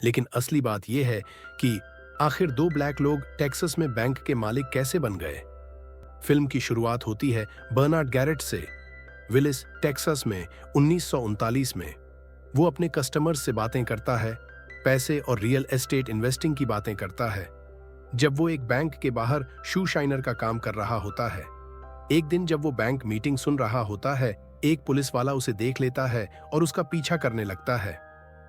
लेकिन असली बात यह है कि आखिर दो ब्लैक लोग टेक्सास में बैंक के मालिक कैसे बन गए। फिल्म की शुरुआत होती है बर्नार्ड गैरेट से। विलिस, टेक्सास में 1939 में। वो अपने कस्टमर्स से बातें करता है, पैसे और रियल एस्टेट इन्वेस्टिंग की बातें करता है, जब वो एक बैंक के बाहर शू शाइनर का काम कर रहा होता है। एक दिन जब वो बैंक मीटिंग सुन रहा होता है, एक पुलिस वाला उसे देख लेता है और उसका पीछा करने लगता है।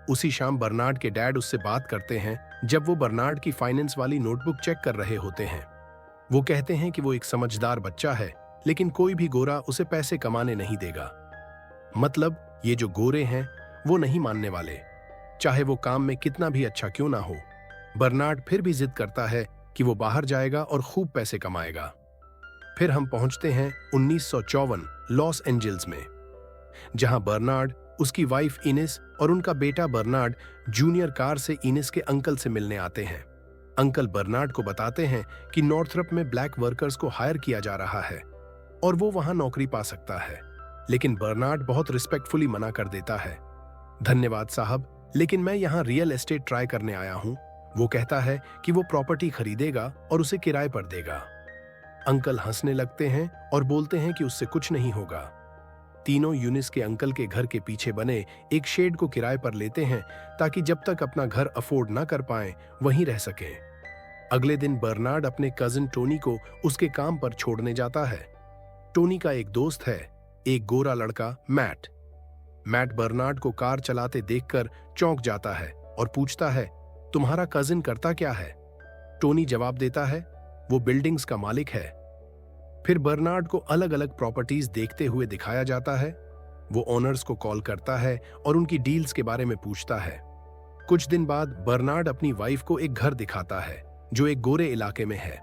उसी शाम बर्नार्ड के डैड उससे बात करते हैं जब वो बर्नार्ड की फाइनेंस वाली नोटबुक चेक कर रहे होते हैं। वो कहते हैं कि वो एक समझदार बच्चा है, लेकिन कोई भी गोरा उसे पैसे कमाने नहीं देगा। मतलब ये जो गोरे हैं वो नहीं मानने वाले, चाहे वो काम में कितना भी अच्छा क्यों ना हो। बर्नार्ड फिर भी जिद करता है कि वो बाहर जाएगा और खूब पैसे कमाएगा। फिर हम पहुंचते हैं 1954 लॉस एंजल्स में, जहां बर्नार्ड, उसकी वाइफ इनेस और उनका बेटा बर्नार्ड जूनियर कार से इनेस के अंकल से मिलने आते हैं। अंकल बर्नार्ड को बताते हैं कि नॉर्थरप में ब्लैक वर्कर्स को हायर किया जा रहा है और वो वहां नौकरी पा सकता है, लेकिन बर्नार्ड बहुत रिस्पेक्टफुली मना कर देता है। धन्यवाद साहब, लेकिन मैं यहाँ रियल एस्टेट ट्राई करने आया हूँ। वो कहता है कि वो प्रॉपर्टी खरीदेगा और उसे किराए पर देगा। अंकल हंसने लगते हैं और बोलते हैं कि उससे कुछ नहीं होगा। तीनों यूनिस के अंकल के घर के पीछे बने एक शेड को किराए पर लेते हैं ताकि जब तक अपना घर अफोर्ड ना कर पाएं वहीं रह सकें। अगले दिन बर्नार्ड अपने कजिन टोनी को उसके काम पर छोड़ने जाता है। टोनी का एक दोस्त है, एक गोरा लड़का मैट। मैट बर्नार्ड को कार चलाते देखकर चौंक जाता है और पूछता है, तुम्हारा कजिन करता क्या है? टोनी जवाब देता है, वो बिल्डिंग्स का मालिक है। फिर बर्नार्ड को अलग अलग प्रॉपर्टीज देखते हुए दिखाया जाता है। वो ओनर्स को कॉल करता है और उनकी डील्स के बारे में पूछता है। कुछ दिन बाद बर्नार्ड अपनी वाइफ को एक घर दिखाता है जो एक गोरे इलाके में है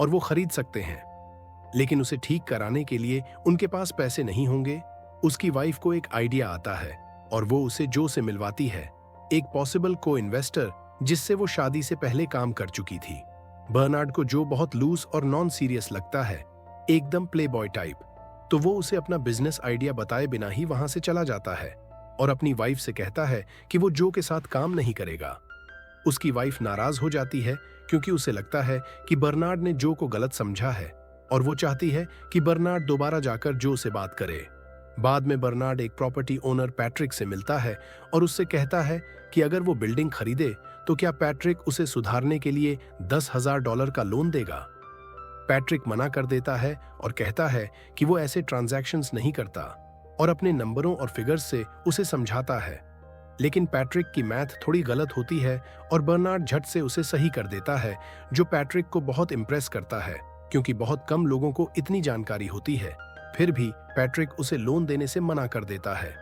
और वो खरीद सकते हैं, लेकिन उसे ठीक कराने के लिए उनके पास पैसे नहीं होंगे। उसकी वाइफ को एक आइडिया आता है और वो उसे जो से मिलवाती है, एक पॉसिबल को इन्वेस्टर जिससे वो शादी से पहले काम कर चुकी थी। बर्नार्ड को जो बहुत लूज और नॉन सीरियस लगता है, एकदम प्ले बॉय टाइप, तो वो उसे अपना बिजनेस आइडिया बताए बिना ही वहां से चला जाता है और अपनी वाइफ से कहता है कि वो जो के साथ काम नहीं करेगा। उसकी वाइफ नाराज हो जाती है क्योंकि उसे लगता है कि बर्नार्ड ने जो को गलत समझा है और वो चाहती है कि बर्नार्ड दोबारा जाकर जो से बात करे। बाद में बर्नार्ड एक प्रॉपर्टी ओनर पैट्रिक से मिलता है और उससे कहता है कि अगर वो बिल्डिंग खरीदे तो क्या पैट्रिक उसे सुधारने के लिए $10,000 का लोन देगा। पैट्रिक मना कर देता है और कहता है कि वो ऐसे ट्रांजैक्शंस नहीं करता और अपने नंबरों और फिगर्स से उसे समझाता है, लेकिन पैट्रिक की मैथ थोड़ी गलत होती है और बर्नार्ड झट से उसे सही कर देता है, जो पैट्रिक को बहुत इम्प्रेस करता है क्योंकि बहुत कम लोगों को इतनी जानकारी होती है। फिर भी पैट्रिक उसे लोन देने से मना कर देता है।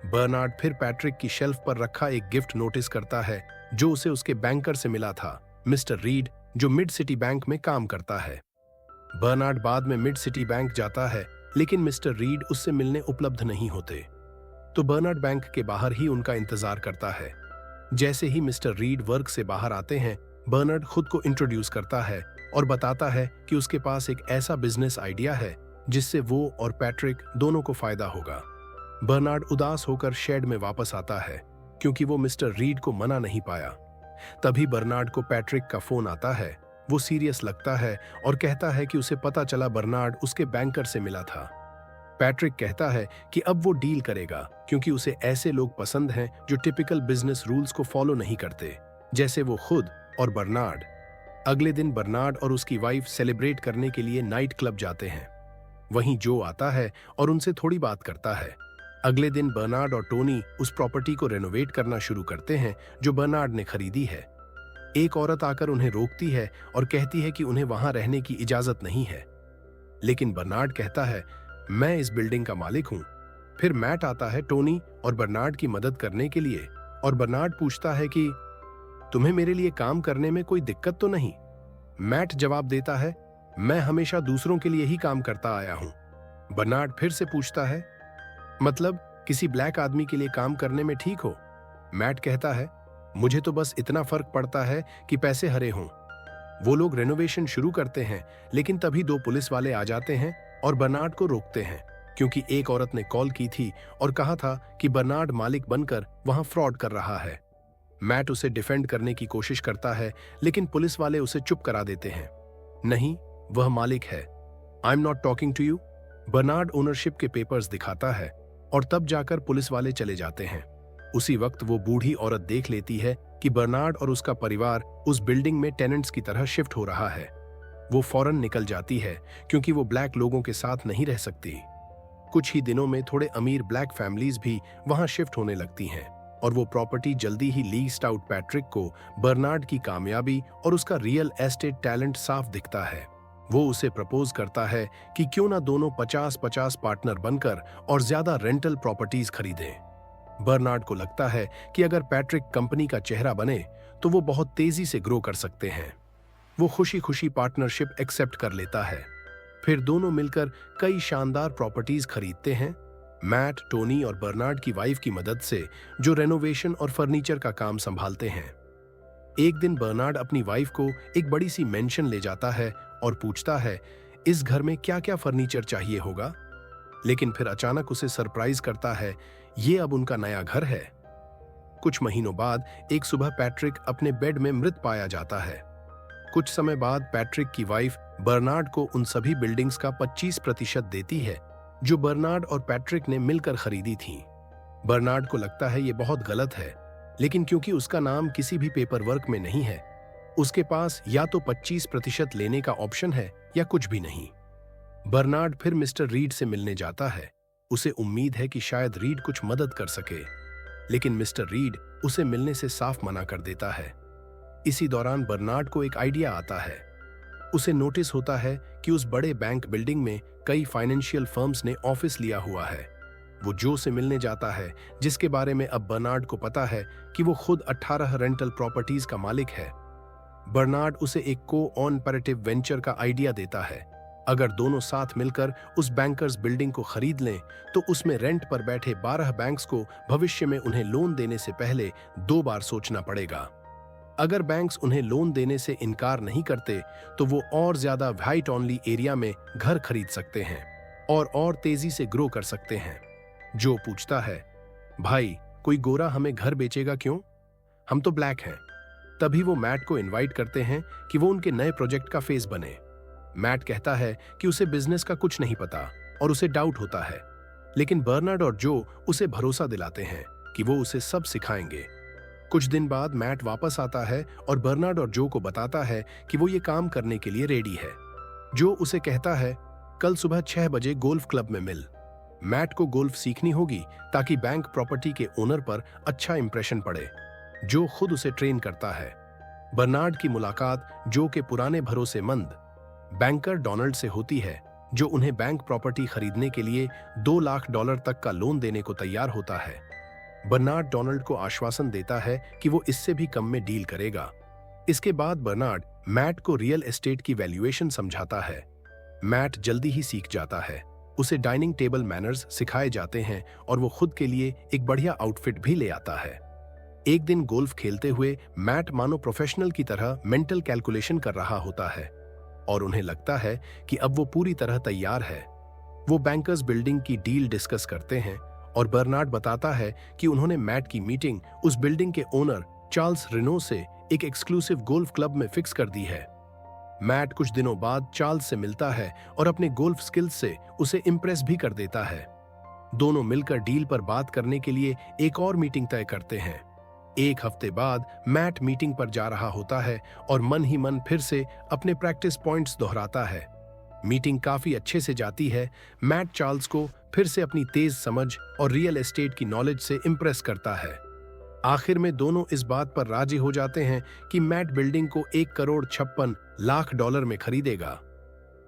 बर्नार्ड फिर पैट्रिक की शेल्फ पर रखा एक गिफ्ट नोटिस करता है जो उसे उसके बैंकर से मिला था, मिस्टर रीड, जो मिड सिटी बैंक में काम करता है। बर्नार्ड बाद में मिड सिटी बैंक जाता है, लेकिन मिस्टर रीड उससे मिलने उपलब्ध नहीं होते, तो बर्नार्ड बैंक के बाहर ही उनका इंतजार करता है। जैसे ही मिस्टर रीड वर्क से बाहर आते हैं, बर्नार्ड खुद को इंट्रोड्यूस करता है और बताता है कि उसके पास एक ऐसा बिजनेस आइडिया है जिससे वो और पैट्रिक दोनों को फायदा होगा। बर्नार्ड उदास होकर शेड में वापस आता है क्योंकि वो मिस्टर रीड को मना नहीं पाया। तभी बर्नार्ड को पैट्रिक का फोन आता है। वो सीरियस लगता है और कहता है कि उसे पता चला बर्नार्ड उसके बैंकर से मिला था। पैट्रिक कहता है कि अब वो डील करेगा क्योंकि उसे ऐसे लोग पसंद हैं जो टिपिकल बिजनेस रूल्स को फॉलो नहीं करते, जैसे वो खुद और बर्नार्ड। अगले दिन बर्नार्ड और उसकी वाइफ सेलिब्रेट करने के लिए नाइट क्लब जाते हैं। वहीं जो आता है और उनसे थोड़ी बात करता है। अगले दिन बर्नार्ड और टोनी उस प्रॉपर्टी को रेनोवेट करना शुरू करते हैं जो बर्नार्ड ने खरीदी है। एक औरत आकर उन्हें रोकती है और कहती है कि उन्हें वहां रहने की इजाजत नहीं है, लेकिन बर्नार्ड कहता है, मैं इस बिल्डिंग का मालिक हूं। फिर मैट आता है टोनी और बर्नार्ड की मदद करने के लिए और बर्नार्ड पूछता है कि तुम्हें मेरे लिए काम करने में कोई दिक्कत तो नहीं। मैट जवाब देता है, मैं हमेशा दूसरों के लिए ही काम करता आया हूं। बर्नार्ड फिर से पूछता है, मतलब किसी ब्लैक आदमी के लिए काम करने में ठीक हो? मैट कहता है, मुझे तो बस इतना फर्क पड़ता है कि पैसे हरे हों। वो लोग रेनोवेशन शुरू करते हैं, लेकिन तभी दो पुलिस वाले आ जाते हैं और बर्नार्ड को रोकते हैं क्योंकि एक औरत ने कॉल की थी और कहा था कि बर्नार्ड मालिक बनकर वहां फ्रॉड कर रहा है। मैट उसे डिफेंड करने की कोशिश करता है, लेकिन पुलिस वाले उसे चुप करा देते हैं। नहीं, वह मालिक है। I am not talking to you. Bernard ownership के पेपर्स दिखाता है और तब जाकर पुलिस वाले चले जाते हैं। उसी वक्त वो बूढ़ी औरत देख लेती है कि बर्नार्ड और उसका परिवार उस बिल्डिंग में टेनेंट्स की तरह शिफ्ट हो रहा है। वो फौरन निकल जाती है क्योंकि वो ब्लैक लोगों के साथ नहीं रह सकती। कुछ ही दिनों में थोड़े अमीर ब्लैक फैमिलीज भी वहां शिफ्ट होने लगती हैं और वो प्रॉपर्टी जल्दी ही लीस्ड आउट। पैट्रिक को बर्नार्ड की कामयाबी और उसका रियल एस्टेट टैलेंट साफ दिखता है। वो उसे प्रपोज करता है कि क्यों ना दोनों 50-50 पार्टनर बनकर और ज्यादा रेंटल प्रॉपर्टीज खरीदें। बर्नार्ड को लगता है कि अगर पैट्रिक कंपनी का चेहरा बने तो वो बहुत तेजी से ग्रो कर सकते हैं। वो खुशी खुशी पार्टनरशिप एक्सेप्ट कर लेता है। फिर दोनों मिलकर कई शानदार प्रॉपर्टीज खरीदते हैं, मैट, टोनी और बर्नार्ड की वाइफ की मदद से, जो रेनोवेशन और फर्नीचर का काम संभालते हैं। एक दिन बर्नार्ड अपनी वाइफ को एक बड़ी सी मेंशन ले जाता है और पूछता है इस घर में क्या क्या फर्नीचर चाहिए होगा, लेकिन फिर अचानक उसे सरप्राइज करता है, ये अब उनका नया घर है। कुछ महीनों बाद एक सुबह पैट्रिक अपने बेड में मृत पाया जाता है। कुछ समय बाद पैट्रिक की वाइफ बर्नार्ड को उन सभी बिल्डिंग्स का 25% देती है जो बर्नार्ड और पैट्रिक ने मिलकर खरीदी थी। बर्नार्ड को लगता है ये बहुत गलत है, लेकिन क्योंकि उसका नाम किसी भी पेपर वर्क में नहीं है, उसके पास या तो 25% लेने का ऑप्शन है या कुछ भी नहीं। बर्नार्ड फिर मिस्टर रीड से मिलने जाता है। उसे उम्मीद है कि शायद रीड कुछ मदद कर सके, लेकिन मिस्टर रीड उसे मिलने से साफ मना कर देता है। इसी दौरान बर्नार्ड को एक आइडिया आता है। उसे नोटिस होता है कि उस बड़े बैंक बिल्डिंग में कई फाइनेंशियल फर्म्स ने ऑफिस लिया हुआ है। वो जो से मिलने जाता है, जिसके बारे में अब बर्नार्ड को पता है कि वो खुद 18 रेंटल प्रॉपर्टीज का मालिक है। बर्नार्ड उसे एक को-ऑपरेटिव वेंचर का आइडिया देता है। अगर दोनों साथ मिलकर उस बैंकर्स बिल्डिंग को खरीद लें तो उसमें रेंट पर बैठे 12 बैंक्स को भविष्य में उन्हें लोन देने से पहले 2 बार सोचना पड़ेगा। अगर बैंक्स उन्हें लोन देने से इनकार नहीं करते तो वो और ज्यादा व्हाइट ओनली एरिया में घर खरीद सकते हैं और तेजी से ग्रो कर सकते हैं। जो पूछता है, भाई कोई गोरा हमें घर बेचेगा क्यों? हम तो ब्लैक हैं। तभी वो मैट को इनवाइट करते हैं कि वो उनके नए प्रोजेक्ट का फेस बने। मैट कहता है कि उसे बिजनेस का कुछ नहीं पता और उसे डाउट होता है, लेकिन बर्नार्ड और जो उसे भरोसा दिलाते हैं कि वो उसे सब सिखाएंगे। कुछ दिन बाद मैट वापस आता है और बर्नार्ड और जो को बताता है कि वो ये काम करने के लिए रेडी है। जो उसे कहता है, कल सुबह 6 बजे गोल्फ क्लब में मिल। मैट को गोल्फ सीखनी होगी ताकि बैंक प्रॉपर्टी के ओनर पर अच्छा इंप्रेशन पड़े। जो खुद उसे ट्रेन करता है। बर्नार्ड की मुलाकात जो के पुराने भरोसेमंद बैंकर डोनाल्ड से होती है, जो उन्हें बैंक प्रॉपर्टी खरीदने के लिए $2 लाख तक का लोन देने को तैयार होता है। बर्नार्ड डोनाल्ड को आश्वासन देता है कि वो इससे भी कम में डील करेगा। इसके बाद बर्नार्ड मैट को रियल एस्टेट की वैल्यूएशन समझाता है। मैट जल्दी ही सीख जाता है। उसे डाइनिंग टेबल मैनर्स सिखाए जाते हैं और वो खुद के लिए एक बढ़िया आउटफिट भी ले आता है। एक दिन गोल्फ खेलते हुए मैट मानो प्रोफेशनल की तरह मेंटल कैलकुलेशन कर रहा होता है और उन्हें लगता है कि अब वो पूरी तरह तैयार है। वो बैंकर्स बिल्डिंग की डील डिस्कस करते हैं और बर्नार्ड बताता है कि उन्होंने मैट की मीटिंग उस बिल्डिंग के ओनर चार्ल्स रेनो से एक एक्सक्लूसिव गोल्फ क्लब में फिक्स कर दी है। मैट कुछ दिनों बाद चार्ल्स से मिलता है और अपने गोल्फ स्किल्स से उसे इम्प्रेस भी कर देता है। दोनों मिलकर डील पर बात करने के लिए एक और मीटिंग तय करते हैं। एक हफ्ते बाद मैट मीटिंग पर जा रहा होता है और मन ही मन फिर से अपने प्रैक्टिस पॉइंट्स दोहराता है। मीटिंग काफी अच्छे से जाती है। मैट चार्ल्स को फिर से अपनी तेज समझ और रियल एस्टेट की नॉलेज से इम्प्रेस करता है। आखिर में दोनों इस बात पर राजी हो जाते हैं कि मैट बिल्डिंग को $1,56,00,000 में खरीदेगा।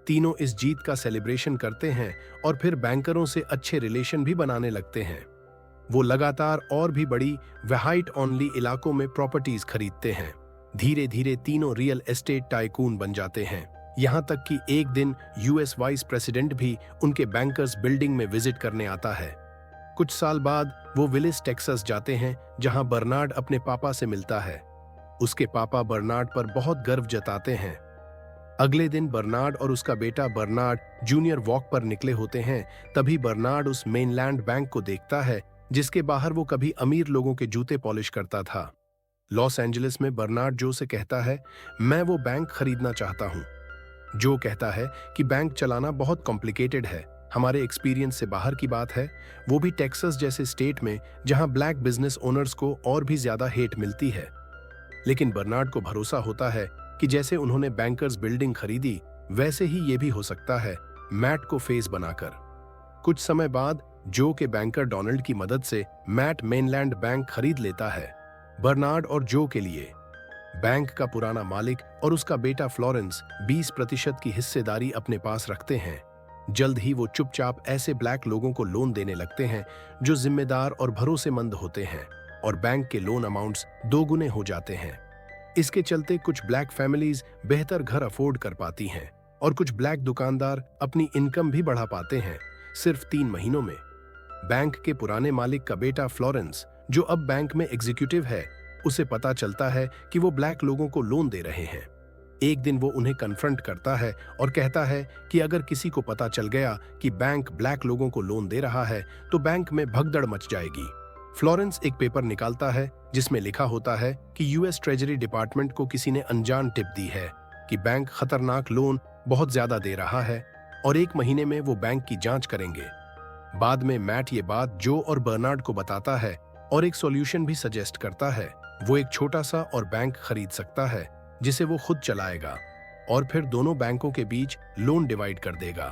तीनों इस जीत का सेलिब्रेशन करते हैं और फिर बैंकरों से अच्छे रिलेशन भी बनाने लगते हैं। वो लगातार और भी बड़ी व्हाइट ओनली इलाकों में प्रॉपर्टीज खरीदते हैं। धीरे धीरे तीनों रियल एस्टेट टाइकून बन जाते हैं, यहां तक कि एक दिन यूएस वाइस प्रेसिडेंट भी उनके बैंकर्स बिल्डिंग में विजिट करने आता है। कुछ साल बाद वो विलिस टेक्सास जाते हैं, जहां बर्नार्ड अपने पापा से मिलता है। उसके पापा बर्नार्ड पर बहुत गर्व जताते हैं। अगले दिन बर्नार्ड और उसका बेटा बर्नार्ड जूनियर वॉक पर निकले होते हैं। तभी बर्नार्ड उस मेनलैंड बैंक को देखता है जिसके बाहर वो कभी अमीर लोगों के जूते पॉलिश करता था। लॉस एंजलिस में बर्नार्ड जो से कहता है, मैं वो बैंक खरीदना चाहता हूं। जो कहता है कि बैंक चलाना बहुत कॉम्प्लिकेटेड है, हमारे एक्सपीरियंस से बाहर की बात है, वो भी टेक्सास जैसे स्टेट में जहां ब्लैक बिजनेस ओनर्स को और भी ज्यादा हेट मिलती है। लेकिन बर्नार्ड को भरोसा होता है कि जैसे उन्होंने बैंकर्स बिल्डिंग खरीदी, वैसे ही ये भी हो सकता है, मैट को फेस बनाकर। कुछ समय बाद जो के बैंकर डोनाल्ड की मदद से मैट मेनलैंड बैंक खरीद लेता है। बर्नार्ड और जो के लिए बैंक का पुराना मालिक और उसका बेटा फ्लोरेंस 20% की हिस्सेदारी अपने पास रखते हैं। जल्द ही वो चुपचाप ऐसे ब्लैक लोगों को लोन देने लगते हैं जो जिम्मेदार और भरोसेमंद होते हैं, और बैंक के लोन अमाउंट्स दोगुने हो जाते हैं। इसके चलते कुछ ब्लैक फैमिलीज बेहतर घर अफोर्ड कर पाती हैं और कुछ ब्लैक दुकानदार अपनी इनकम भी बढ़ा पाते हैं सिर्फ 3 महीनों में। बैंक के पुराने मालिक का बेटा फ्लोरेंस, जो अब बैंक में एग्जीक्यूटिव है, उसे पता चलता है कि वो ब्लैक लोगों को लोन दे रहे हैं। एक दिन वो उन्हें कन्फ्रंट करता है और कहता है कि अगर किसी को पता चल गया कि बैंक ब्लैक लोगों को लोन दे रहा है तो बैंक में भगदड़ मच जाएगी। फ्लोरेंस एक पेपर निकालता है जिसमें लिखा होता है कि यूएस ट्रेजरी डिपार्टमेंट को किसी ने अनजान टिप दी है कि बैंक खतरनाक लोन बहुत ज्यादा दे रहा है और 1 महीने में वो बैंक की जांच करेंगे। बाद में मैट ये बात जो और बर्नार्ड को बताता है और एक सॉल्यूशन भी सजेस्ट करता है। वो एक छोटा सा और बैंक खरीद सकता है जिसे वो खुद चलाएगा और फिर दोनों बैंकों के बीच लोन डिवाइड कर देगा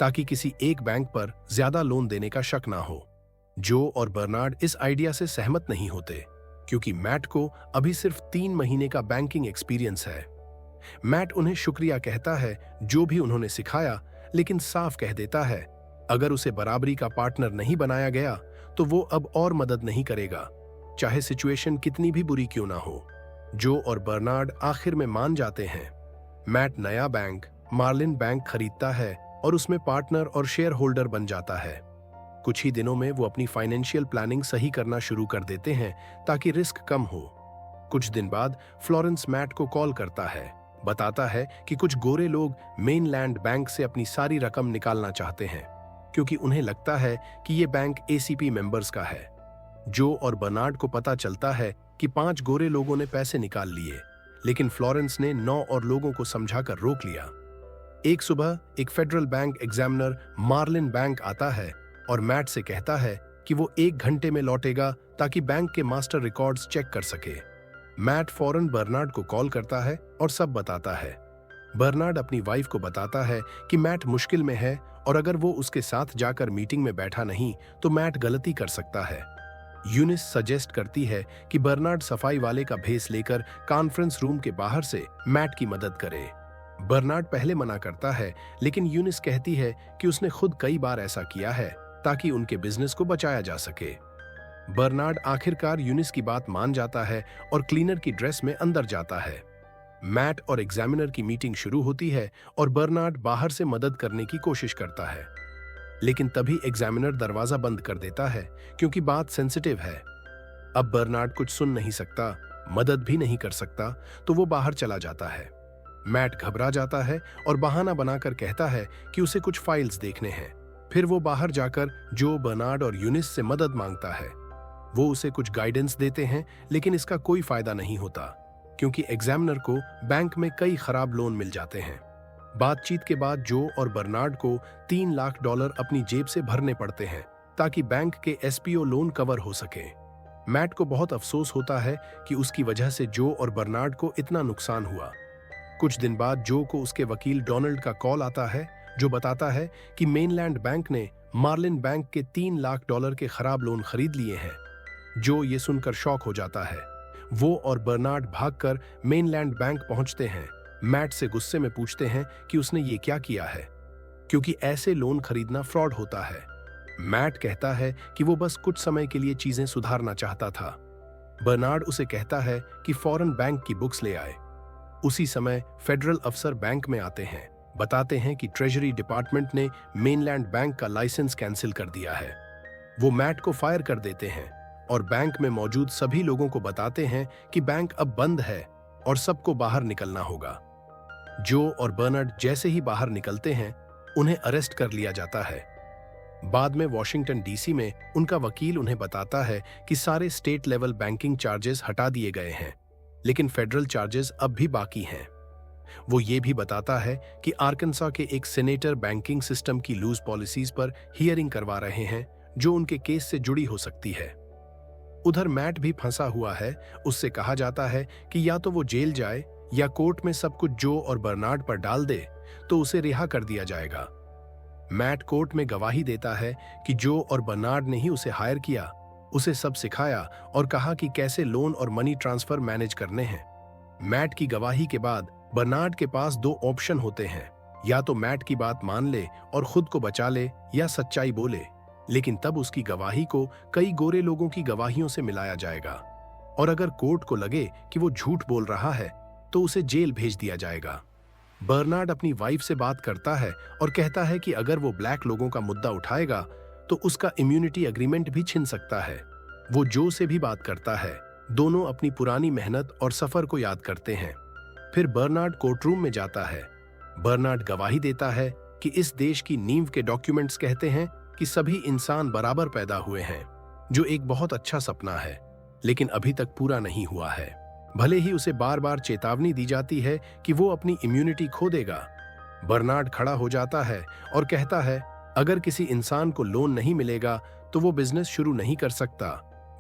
ताकि किसी एक बैंक पर ज्यादा लोन देने का शक ना हो। जो और बर्नार्ड इस आइडिया से सहमत नहीं होते क्योंकि मैट को अभी सिर्फ 3 महीने का बैंकिंग एक्सपीरियंस है। मैट उन्हें शुक्रिया कहता है जो भी उन्होंने सिखाया, लेकिन साफ कह देता है अगर उसे बराबरी का पार्टनर नहीं बनाया गया तो वो अब और मदद नहीं करेगा, चाहे सिचुएशन कितनी भी बुरी क्यों ना हो। जो और बर्नार्ड आखिर में मान जाते हैं। मैट नया बैंक मार्लिन बैंक खरीदता है और उसमें पार्टनर और शेयर होल्डर बन जाता है। कुछ ही दिनों में वो अपनी फाइनेंशियल प्लानिंग सही करना शुरू कर देते हैं ताकि रिस्क कम हो। कुछ दिन बाद फ्लोरेंस मैट को कॉल करता है, बताता है कि कुछ गोरे लोग मेनलैंड बैंक से अपनी सारी रकम निकालना चाहते हैं क्योंकि उन्हें लगता है कि ये बैंक एसीपी मेंबर्स का है। जो और बर्नार्ड को पता चलता है कि 5 गोरे लोगों ने पैसे निकाल लिए, लेकिन फ्लोरेंस ने 9 और लोगों को समझाकर रोक लिया। एक सुबह एक federal bank examiner Marlin Bank आता है और मैट से कहता है कि वो 1 घंटे में लौटेगा ताकि बैंक के मास्टर रिकॉर्ड्स चेक कर सके। मैट फौरन बर्नार्ड को कॉल करता है और सब बताता है। बर्नार्ड अपनी वाइफ को बताता है कि मैट मुश्किल में है और अगर वो उसके साथ जाकर मीटिंग में बैठा नहीं तो मैट गलती कर सकता है। यूनिस सजेस्ट करती है कि बर्नार्ड सफाई वाले का भेस लेकर कॉन्फ्रेंस रूम के बाहर से मैट की मदद करे। बर्नार्ड पहले मना करता है, लेकिन यूनिस कहती है कि उसने खुद कई बार ऐसा किया है ताकि उनके बिजनेस को बचाया जा सके। बर्नार्ड आखिरकार यूनिस की बात मान जाता है और क्लीनर की ड्रेस में अंदर जाता है। मैट और एग्जामिनर की मीटिंग शुरू होती है और बर्नार्ड बाहर से मदद करने की कोशिश करता है, लेकिन तभी एग्जामिनर दरवाजा बंद कर देता है क्योंकि बात सेंसिटिव है। अब बर्नार्ड कुछ सुन नहीं सकता, मदद भी नहीं कर सकता, तो वो बाहर चला जाता है। मैट घबरा जाता है और बहाना बनाकर कहता है कि उसे कुछ फाइल्स देखने हैं। फिर वो बाहर जाकर जो बर्नार्ड और यूनिस से मदद मांगता है। वो उसे कुछ गाइडेंस देते हैं, लेकिन इसका कोई फायदा नहीं होता क्योंकि एग्जामिनर को बैंक में कई खराब लोन मिल जाते हैं। बातचीत के बाद जो और बर्नार्ड को $3 लाख अपनी जेब से भरने पड़ते हैं ताकि बैंक के एसपीओ लोन कवर हो सके। मैट को बहुत अफसोस होता है कि उसकी वजह से जो और बर्नार्ड को इतना नुकसान हुआ। कुछ दिन बाद जो को उसके वकील डोनाल्ड का कॉल आता है जो बताता है कि मेनलैंड बैंक ने मार्लिन बैंक के $3 लाख के खराब लोन खरीद लिए हैं। जो ये सुनकर शॉक हो जाता है। वो और बर्नार्ड भागकर मेनलैंड बैंक पहुंचते हैं। मैट से गुस्से में पूछते हैं कि उसने ये क्या किया है, क्योंकि ऐसे लोन खरीदना फ्रॉड होता है। मैट कहता है कि वो बस कुछ समय के लिए चीजें सुधारना चाहता था। बर्नार्ड उसे कहता है कि फौरन बैंक की बुक्स ले आए। उसी समय फेडरल अफसर बैंक में आते हैं, बताते हैं कि ट्रेजरी डिपार्टमेंट ने मेनलैंड बैंक का लाइसेंस कैंसिल कर दिया है। वो मैट को फायर कर देते हैं और बैंक में मौजूद सभी लोगों को बताते हैं कि बैंक अब बंद है और सबको बाहर निकलना होगा। जो और बर्नार्ड जैसे ही बाहर निकलते हैं, उन्हें अरेस्ट कर लिया जाता है। बाद में वॉशिंगटन डीसी में उनका वकील उन्हें बताता है कि सारे स्टेट लेवल बैंकिंग चार्जेस हटा दिए गए हैं, लेकिन फेडरल चार्जेस अब भी बाकी हैं। वो ये भी बताता है कि आर्कनसा के एक सेनेटर बैंकिंग सिस्टम की लूज पॉलिसीज पर हियरिंग करवा रहे हैं जो उनके केस से जुड़ी हो सकती है। उधर मैट भी फंसा हुआ है। उससे कहा जाता है कि या तो वो जेल जाए या कोर्ट में सब कुछ जो और बर्नार्ड पर डाल दे तो उसे रिहा कर दिया जाएगा। मैट कोर्ट में गवाही देता है कि जो और बर्नार्ड ने ही उसे हायर किया, उसे सब सिखाया और कहा कि कैसे लोन और मनी ट्रांसफर मैनेज करने हैं। मैट की गवाही के बाद बर्नार्ड के पास दो ऑप्शन होते हैं, या तो मैट की बात मान ले और खुद को बचा ले या सच्चाई बोले, लेकिन तब उसकी गवाही को कई गोरे लोगों की गवाहियों से मिलाया जाएगा और अगर कोर्ट को लगे कि वो झूठ बोल रहा है तो उसे जेल भेज दिया जाएगा। बर्नार्ड अपनी वाइफ से बात करता है और कहता है कि अगर वो ब्लैक लोगों का मुद्दा उठाएगा तो उसका इम्यूनिटी एग्रीमेंट भी छिन सकता है। वो जो से भी बात करता है। दोनों अपनी पुरानी मेहनत और सफर को याद करते हैं। फिर बर्नार्ड कोर्टरूम में जाता है। बर्नार्ड गवाही देता है कि इस देश की नींव के डॉक्यूमेंट्स कहते हैं कि सभी इंसान बराबर पैदा हुए हैं, जो एक बहुत अच्छा सपना है, लेकिन अभी तक पूरा नहीं हुआ है। भले ही उसे बार बार चेतावनी दी जाती है कि वो अपनी इम्यूनिटी खो देगा। बर्नार्ड खड़ा हो जाता है और कहता है, अगर किसी इंसान को लोन नहीं मिलेगा तो वो बिजनेस शुरू नहीं कर सकता,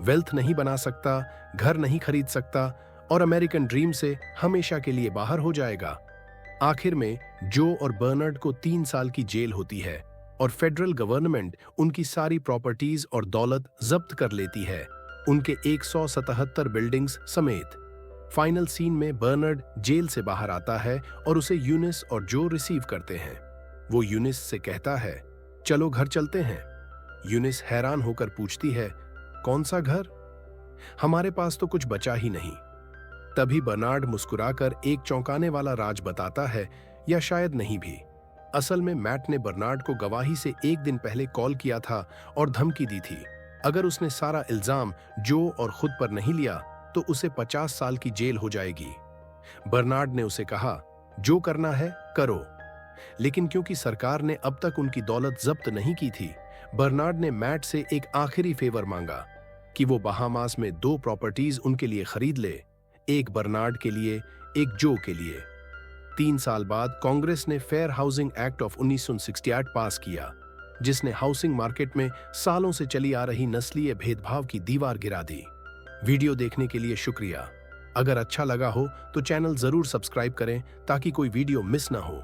वेल्थ नहीं बना सकता, घर नहीं खरीद सकता और अमेरिकन ड्रीम से हमेशा के लिए बाहर हो जाएगा। आखिर में जो और बर्नार्ड को 3 साल की जेल होती है और फेडरल गवर्नमेंट उनकी सारी प्रॉपर्टीज और दौलत जब्त कर लेती है, उनके 177 बिल्डिंग्स समेत। फाइनल सीन में बर्नार्ड जेल से बाहर आता है और उसे यूनिस और जो रिसीव करते हैं। वो यूनिस से कहता है, चलो घर चलते हैं। यूनिस हैरान होकर पूछती है, कौन सा घर? हमारे पास तो कुछ बचा ही नहीं। तभी बर्नार्ड मुस्कुराकर एक चौंकाने वाला राज बताता है, या शायद नहीं भी। असल में मैट ने बर्नार्ड को गवाही से 1 दिन पहले कॉल किया था और धमकी दी थी, अगर उसने सारा इल्जाम जो और खुद पर नहीं लिया तो उसे 50 साल की जेल हो जाएगी। बर्नार्ड ने उसे कहा, जो करना है करो, लेकिन क्योंकि सरकार ने अब तक उनकी दौलत जब्त नहीं की थी, बर्नार्ड ने मैट से एक आखिरी फेवर मांगा कि वो बहामास में 2 प्रॉपर्टीज उनके लिए खरीद ले, एक बर्नार्ड के लिए, एक जो के लिए। 3 साल बाद कांग्रेस ने फेयर हाउसिंग एक्ट ऑफ 1968 पास किया, जिसने हाउसिंग मार्केट में सालों से चली आ रही नस्लीय भेदभाव की दीवार गिरा दी। वीडियो देखने के लिए शुक्रिया। अगर अच्छा लगा हो तो चैनल जरूर सब्सक्राइब करें ताकि कोई वीडियो मिस ना हो।